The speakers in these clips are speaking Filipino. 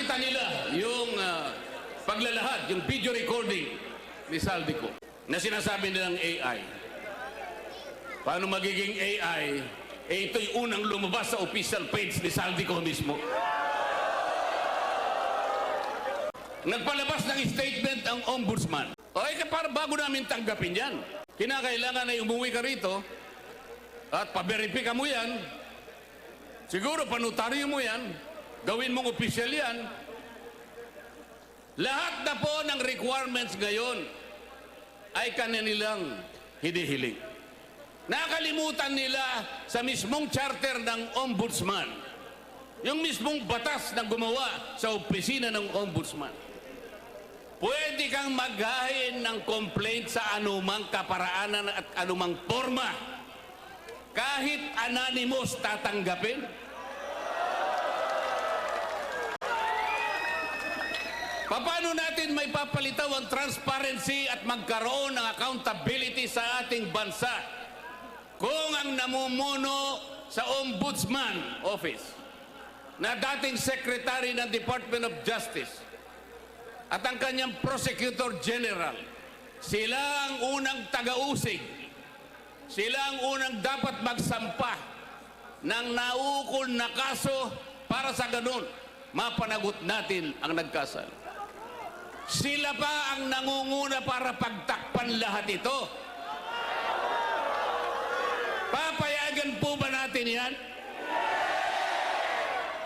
nakita nila yung paglalahad, yung video recording ni Saldico na sinasabi nilang AI. Paano magiging AI? Ito'y unang lumabas sa official page ni Saldico mismo. Nagpalabas ng statement ang ombudsman. Para bago namin tanggapin yan, kinakailangan na umuwi ka rito at paberipika mo yan. Siguro panutaryo mo yan, gawin mong official yan. Lahat na po ng requirements ngayon ay kanilang hinihiling. Nakalimutan nila sa mismong charter ng ombudsman, yung mismong batas na gumawa sa opisina ng ombudsman. Pwede kang maghain ng complaint sa anumang kaparaanan at anumang forma. Kahit anonymous tatanggapin. Paano natin may papalitaw ang transparency at magkaroon ng accountability sa ating bansa kung ang namumuno sa Ombudsman Office na dating Secretary ng Department of Justice at ang kanyang Prosecutor General, sila ang unang taga-usig, sila ang unang dapat magsampa ng naukol na kaso para sa ganun mapanagot natin ang nagkasala. Sila pa ang nangunguna para pagtakpan lahat ito. Papayagan po ba natin yan?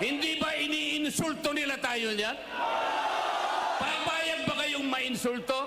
Hindi ba iniinsulto nila tayo niyan? Papayag ba kayong mainsulto?